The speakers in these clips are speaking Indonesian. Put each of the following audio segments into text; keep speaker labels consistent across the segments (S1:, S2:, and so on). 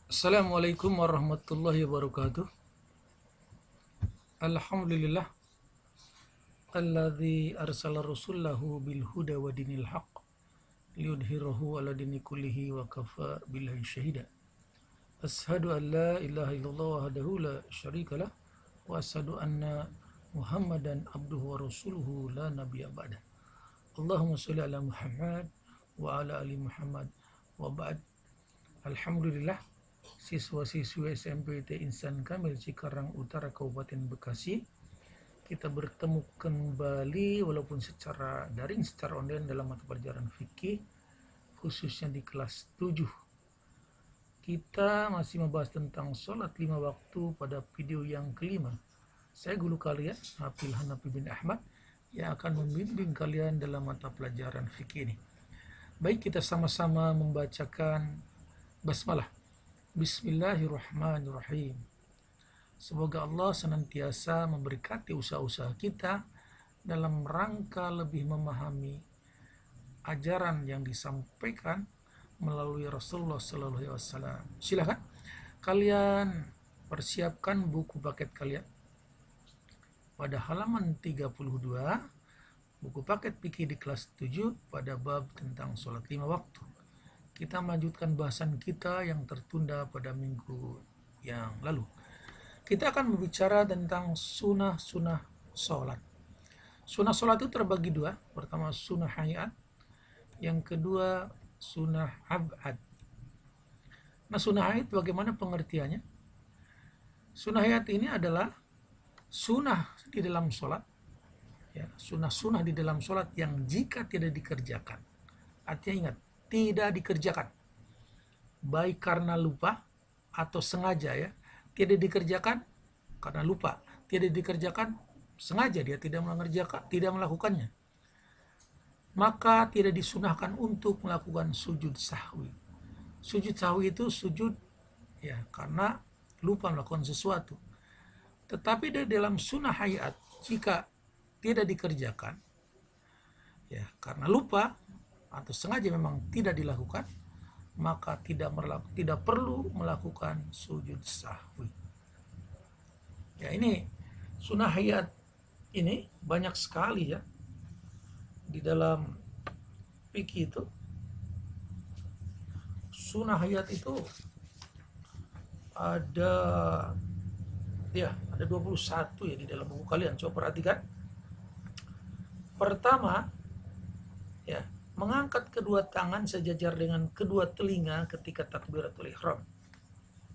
S1: Assalamualaikum warahmatullahi wabarakatuh. Alhamdulillah alladzi arsala rasulahu bil huda wa dinil haqq liyudhhirahu ala dini kullihi wa kafa billahi syahida. Ashhadu an la ilaha illallah wahdahu la syarikalah wa ashhadu anna Muhammadan abduhu wa rasuluhu la nabiyya ba'dah. Allahumma shalli ala Muhammad wa ala ali Muhammad wa ba'd. Alhamdulillah, siswa-siswi SMPT Insan Kamil Cikarang Utara Kabupaten Bekasi, kita bertemu kembali walaupun secara daring, secara online dalam mata pelajaran fikih, khususnya di kelas 7. Kita masih membahas tentang sholat 5 waktu pada video yang kelima. Saya guru kalian, Hafil Hanafi bin Ahmad, yang akan membimbing kalian dalam mata pelajaran fikih ini. Baik, kita sama-sama membacakan basmalah. Bismillahirrahmanirrahim. Semoga Allah senantiasa memberkati usaha-usaha kita dalam rangka lebih memahami ajaran yang disampaikan melalui Rasulullah Sallallahu Alaihi Wasallam. Silakan kalian persiapkan buku paket kalian. Pada halaman 32, buku paket fikih di kelas 7 pada bab tentang sholat 5 waktu. Kita melanjutkan bahasan kita yang tertunda pada minggu yang lalu. Kita akan berbicara tentang sunnah-sunnah sholat. Sunnah sholat itu terbagi dua. Pertama sunnah hayat, yang kedua sunnah ab'ad. Nah, sunnah hayat bagaimana pengertiannya? Sunnah hayat ini adalah sunnah di dalam sholat, ya, sunnah-sunnah di dalam sholat yang jika tidak dikerjakan, artinya ingat, tidak dikerjakan, baik karena lupa atau sengaja, ya, tidak dikerjakan karena lupa, tidak dikerjakan sengaja, dia tidak melakukannya, maka tidak disunahkan untuk melakukan sujud sahwi. Sujud sahwi itu sujud, ya, karena lupa melakukan sesuatu. Tetapi di dalam sunnah hayat, jika tidak dikerjakan, ya, karena lupa atau sengaja memang tidak dilakukan, maka tidak perlu melakukan sujud sahwi. Ya, ini sunnah hayat ini banyak sekali, ya, di dalam fikih itu. Sunnah hayat itu ada 21 ya di dalam buku kalian. Coba perhatikan. Pertama, ya, mengangkat kedua tangan sejajar dengan kedua telinga ketika takbiratul ihram.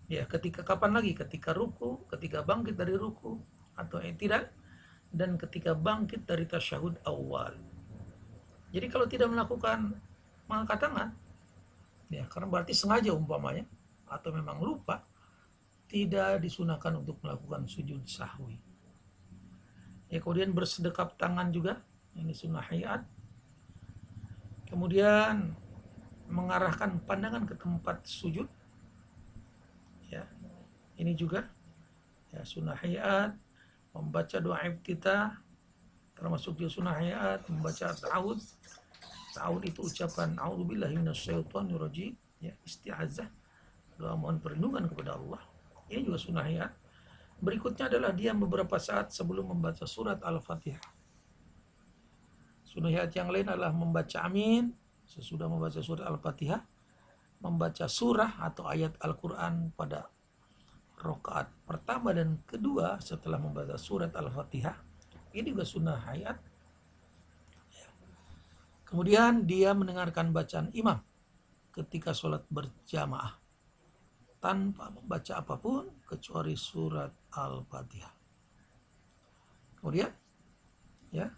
S1: Ya, ketika kapan lagi? Ketika ruku, ketika bangkit dari ruku atau i'tidal, dan ketika bangkit dari tasyahud awal. Jadi kalau tidak melakukan mengangkat tangan, ya, karena berarti sengaja umpamanya atau memang lupa, tidak disunahkan untuk melakukan sujud sahwi. Ya, kemudian bersedekap tangan juga, ini sunnah hayat. Kemudian mengarahkan pandangan ke tempat sujud, ya, ini juga, ya, sunnah hayat. Membaca doa iftitah termasuk di sunnah hayat. Membaca ta'awud. Ta'awud itu ucapan a'udzubillahi minasyaitonirrajim, ya, isti'azah, doa mohon perlindungan kepada Allah. Ini juga sunnah hayat. Berikutnya adalah diam beberapa saat sebelum membaca surat Al-Fatihah. Sunnah hayat yang lain adalah membaca amin sesudah membaca surat Al-Fatihah, membaca surah atau ayat Al-Quran pada rakaat pertama dan kedua setelah membaca surat Al-Fatihah. Ini juga sunnah hayat. Kemudian dia mendengarkan bacaan imam ketika sholat berjamaah tanpa membaca apapun kecuali surat Al-Fatihah. Kemudian, ya,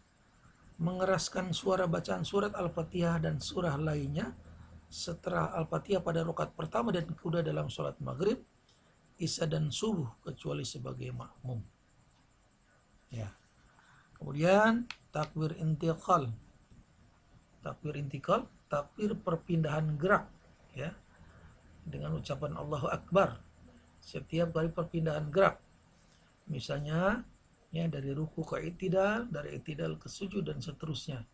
S1: mengeraskan suara bacaan surat Al-Fatihah dan surah lainnya setelah Al-Fatihah pada rakaat pertama dan kedua dalam sholat maghrib, isya dan subuh kecuali sebagai makmum. Ya. Kemudian takbir intiqal. Takbir intiqal, takbir perpindahan gerak, ya, dengan ucapan Allahu Akbar setiap kali perpindahan gerak. Misalnya, ya, dari ruku ke i'tidal, dari i'tidal ke sujud dan seterusnya.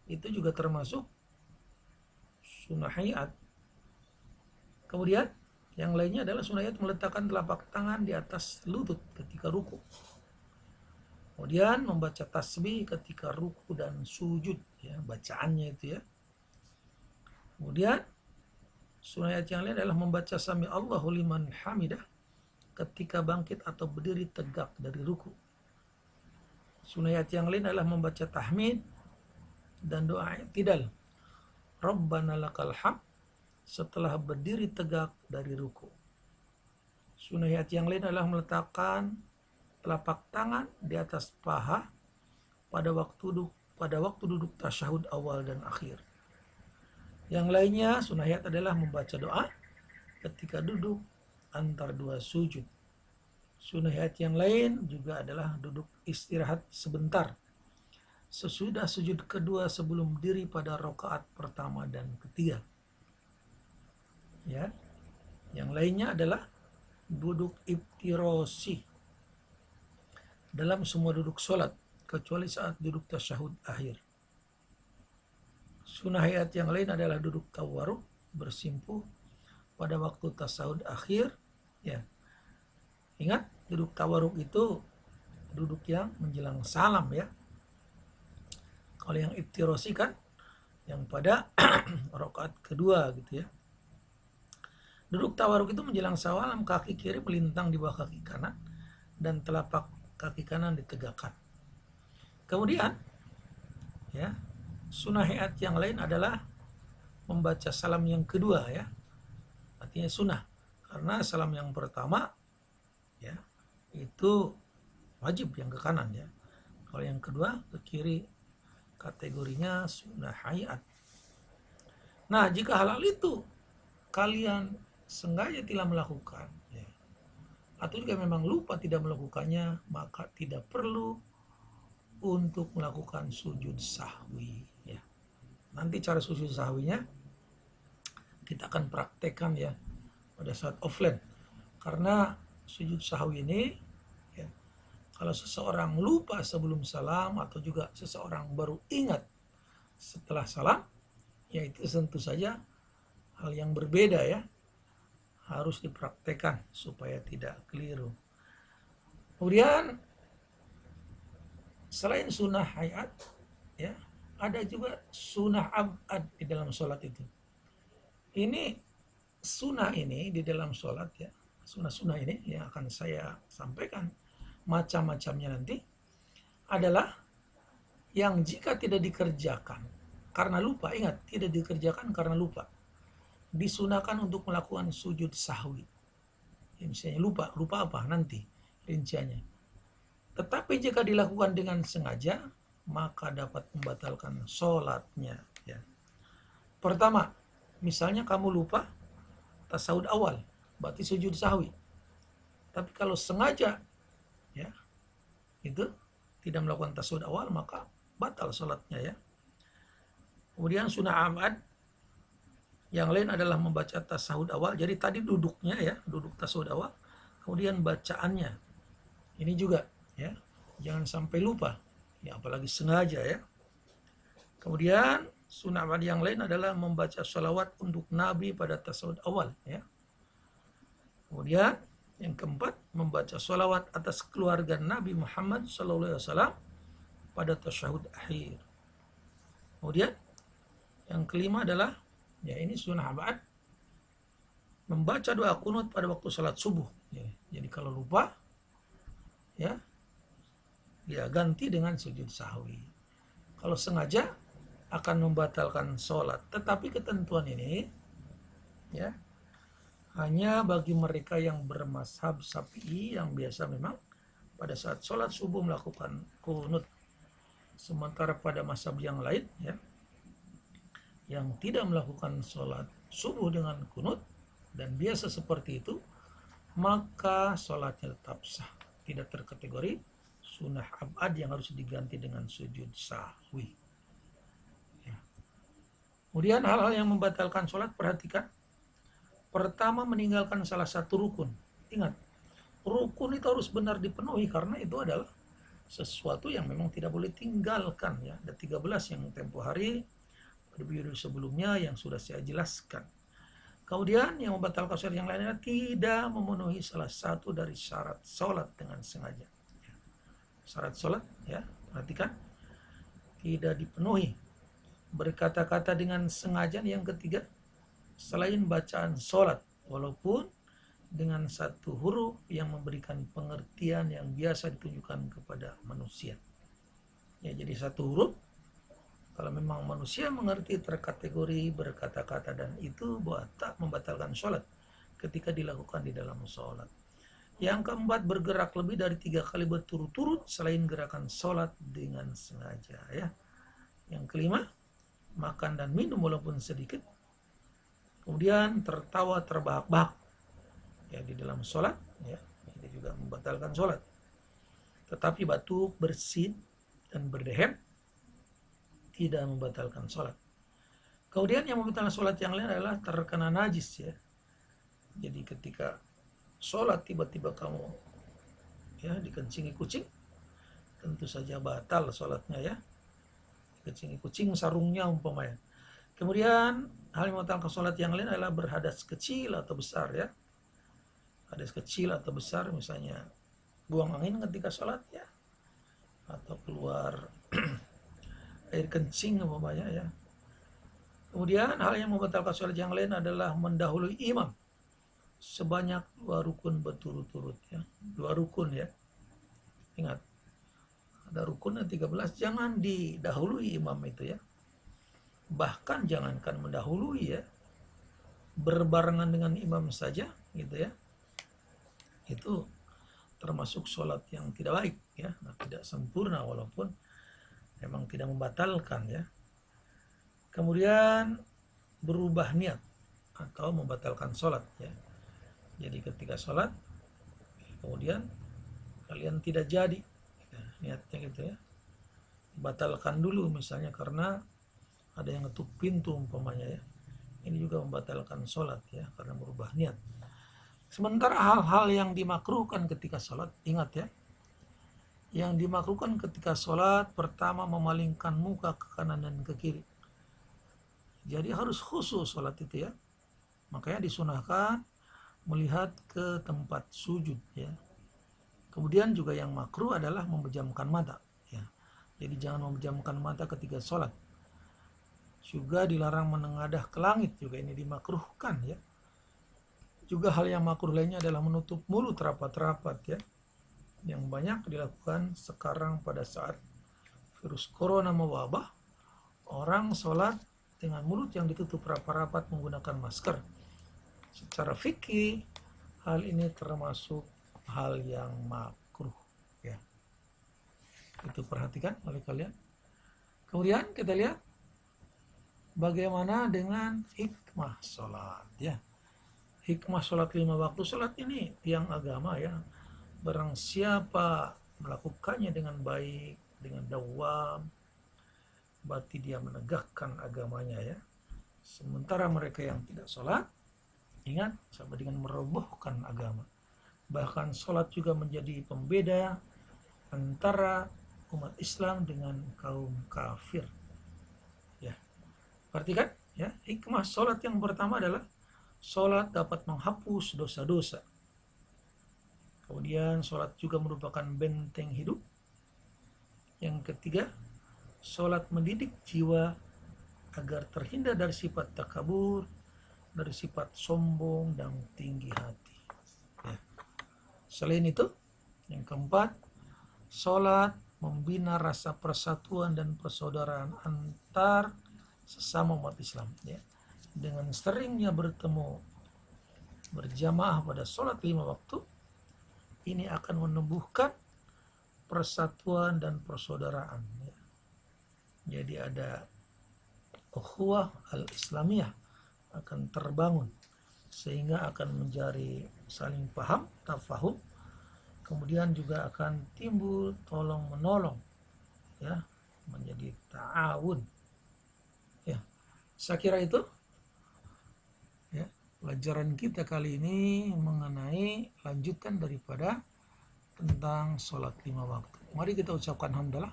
S1: Itu juga termasuk sunnah hayat. Kemudian Yang lainnya adalah sunayat meletakkan telapak tangan di atas lutut ketika ruku. Kemudian membaca tasbih ketika ruku dan sujud, ya, bacaannya itu ya. Kemudian sunayat yang lain adalah membaca sami Allahu liman hamidah ketika bangkit atau berdiri tegak dari ruku. Sunayat yang lain adalah membaca tahmid dan doa i'tidal. Rabbana lakal hamd setelah berdiri tegak dari ruku. Sunayat yang lain adalah meletakkan telapak tangan di atas paha pada waktu duduk tasyahud awal dan akhir. Yang lainnya sunayat adalah membaca doa ketika duduk antar dua sujud. Sunayat yang lain juga adalah duduk istirahat sebentar sesudah sujud kedua sebelum diri pada rakaat pertama dan ketiga. Ya. Yang lainnya adalah duduk iftirosi dalam semua duduk sholat kecuali saat duduk tasyahud akhir. Sunayat yang lain adalah duduk tawarruk bersimpuh pada waktu tasyahud akhir. Ya. Ingat, duduk tawarruk itu duduk yang menjelang salam ya. Kalau yang iftirosi kan yang pada rakaat kedua gitu ya. Duduk tawarruk itu menjelang salam, kaki kiri melintang di bawah kaki kanan dan telapak kaki kanan ditegakkan. Kemudian ya, sunayat yang lain adalah membaca salam yang kedua ya. Artinya sunnah. Karena salam yang pertama ya itu wajib yang ke kanan ya. Kalau yang kedua ke kiri kategorinya sunnah hayat. Nah, jika halal itu kalian sengaja tidak melakukan ya, atau juga memang lupa tidak melakukannya, maka tidak perlu untuk melakukan sujud sahwi ya. Nanti cara sujud sahwinya kita akan praktekkan ya pada saat offline. Karena sujud sahwi ini ya, kalau seseorang lupa sebelum salam atau juga seseorang baru ingat setelah salam, ya itu tentu saja hal yang berbeda ya. Harus dipraktekkan supaya tidak keliru. Kemudian selain sunnah hayat ya, ada juga sunnah abad di dalam sholat itu. Ini sunnah ini di dalam sholat ya, sunnah-sunnah ini yang akan saya sampaikan macam-macamnya nanti adalah yang jika tidak dikerjakan karena lupa, ingat tidak dikerjakan karena lupa, disunahkan untuk melakukan sujud sahwi. Ya, misalnya lupa apa nanti rinciannya. Tetapi jika dilakukan dengan sengaja maka dapat membatalkan sholatnya ya. Pertama, misalnya kamu lupa tasyahud awal, berarti sujud sahwi. Tapi kalau sengaja ya itu tidak melakukan tasyahud awal maka batal sholatnya ya. Kemudian sunnah abad yang lain adalah membaca tasyahud awal. Jadi tadi duduknya ya, duduk tasyahud awal, kemudian bacaannya ini juga ya, jangan sampai lupa ya, apalagi sengaja ya. Kemudian sunnah abad yang lain adalah membaca sholawat untuk Nabi pada tasyahud awal ya. Kemudian yang keempat, membaca sholawat atas keluarga Nabi Muhammad SAW pada tasyahud akhir. Kemudian yang kelima adalah, ya ini sunnah abad, membaca doa kunut pada waktu salat subuh. Ya, jadi kalau lupa, ya ganti dengan sujud sahwi. Kalau sengaja akan membatalkan sholat. Tetapi ketentuan ini, ya, hanya bagi mereka yang bermazhab Syafi'i yang biasa memang pada saat sholat subuh melakukan kunut. Sementara pada mazhab yang lain ya, yang tidak melakukan sholat subuh dengan kunut dan biasa seperti itu, maka sholatnya tetap sah, tidak terkategori sunnah abad yang harus diganti dengan sujud sahwi. Ya. Kemudian hal-hal yang membatalkan sholat, perhatikan. Pertama, meninggalkan salah satu rukun. Ingat, rukun itu harus benar dipenuhi karena itu adalah sesuatu yang memang tidak boleh tinggalkan ya. Ada 13 yang tempo hari pada video sebelumnya yang sudah saya jelaskan. Kemudian yang membatalkan sholat yang lain adalah tidak memenuhi salah satu dari syarat sholat dengan sengaja. Syarat sholat, ya, perhatikan, tidak dipenuhi. Berkata-kata dengan sengaja yang ketiga, selain bacaan sholat, walaupun dengan satu huruf yang memberikan pengertian yang biasa ditunjukkan kepada manusia. Ya, jadi satu huruf, kalau memang manusia mengerti terkategori berkata-kata dan itu tak membatalkan sholat ketika dilakukan di dalam sholat. Yang keempat, bergerak lebih dari 3 kali berturut-turut selain gerakan sholat dengan sengaja. Ya. Yang kelima, makan dan minum walaupun sedikit. Kemudian tertawa terbahak-bahak ya di dalam sholat, ya, ini juga membatalkan sholat. Tetapi batuk, bersin, dan berdehem tidak membatalkan sholat. Kemudian yang membatalkan sholat yang lain adalah terkena najis, ya. Jadi ketika sholat tiba-tiba kamu ya dikencingi kucing, tentu saja batal sholatnya, ya. Dikencingi kucing sarungnya umpamanya. Kemudian hal yang membatalkan sholat yang lain adalah berhadas kecil atau besar, ya. Hadas kecil atau besar, misalnya buang angin ketika sholat, ya, atau keluar air kencing umpamanya, ya. Kemudian hal yang membatalkan sholat yang lain adalah mendahului imam sebanyak 2 rukun berturut-turut, ya. 2 rukun, ya. Ingat, ada rukunnya 13, jangan didahului imam itu, ya. Bahkan jangankan mendahului, ya, berbarengan dengan imam saja, gitu, ya. Itu termasuk sholat yang tidak baik, ya, tidak sempurna walaupun memang tidak membatalkan, ya. Kemudian berubah niat atau membatalkan sholat, ya. Jadi ketika sholat kemudian kalian tidak jadi, ya, niatnya gitu, ya, batalkan dulu misalnya karena ada yang ngetuk pintu umpamanya, ya. Ini juga membatalkan sholat, ya, karena merubah niat. Sementara hal-hal yang dimakruhkan ketika sholat, ingat, ya, yang dimakruhkan ketika sholat, pertama memalingkan muka ke kanan dan ke kiri. Jadi harus khusyuk sholat itu, ya. Makanya disunahkan melihat ke tempat sujud, ya. Kemudian juga yang makruh adalah memejamkan mata, ya. Jadi jangan memejamkan mata ketika sholat. Juga dilarang menengadah ke langit, juga ini dimakruhkan, ya. Juga hal yang makruh lainnya adalah menutup mulut rapat-rapat, ya, yang banyak dilakukan sekarang pada saat virus corona mewabah. Orang sholat dengan mulut yang ditutup rapat-rapat menggunakan masker. Secara fikih, hal ini termasuk hal yang makruh, ya. Itu perhatikan oleh kalian. Kemudian kita lihat bagaimana dengan hikmah sholat, ya. Hikmah sholat 5 waktu. Sholat ini tiang agama, ya. Barang siapa melakukannya dengan baik, dengan dawam, berarti dia menegakkan agamanya, ya. Sementara mereka yang tidak sholat, ingat, sama dengan merobohkan agama. Bahkan sholat juga menjadi pembeda antara umat Islam dengan kaum kafir, ya. Perhatikan, ya, hikmah sholat yang pertama adalah sholat dapat menghapus dosa-dosa. Kemudian sholat juga merupakan benteng hidup. Yang ketiga, sholat mendidik jiwa agar terhindar dari sifat takabur, dari sifat sombong dan tinggi hati, ya. Selain itu, yang keempat, sholat membina rasa persatuan dan persaudaraan antar sesama umat Islam, ya. Dengan seringnya bertemu berjamaah pada sholat 5 waktu, ini akan menumbuhkan persatuan dan persaudaraan, ya. Jadi ada ukhuwah al-islamiyah akan terbangun sehingga akan menjadi saling paham, tafahum. Kemudian juga akan timbul tolong menolong, ya, menjadi ta'awun, ya. Saya kira itu, ya, pelajaran kita kali ini mengenai lanjutan daripada tentang sholat 5 waktu. Mari kita ucapkan hamdalah.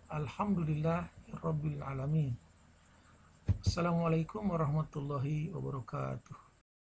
S1: Alhamdulillahirabbil alamin. Assalamualaikum warahmatullahi wabarakatuh.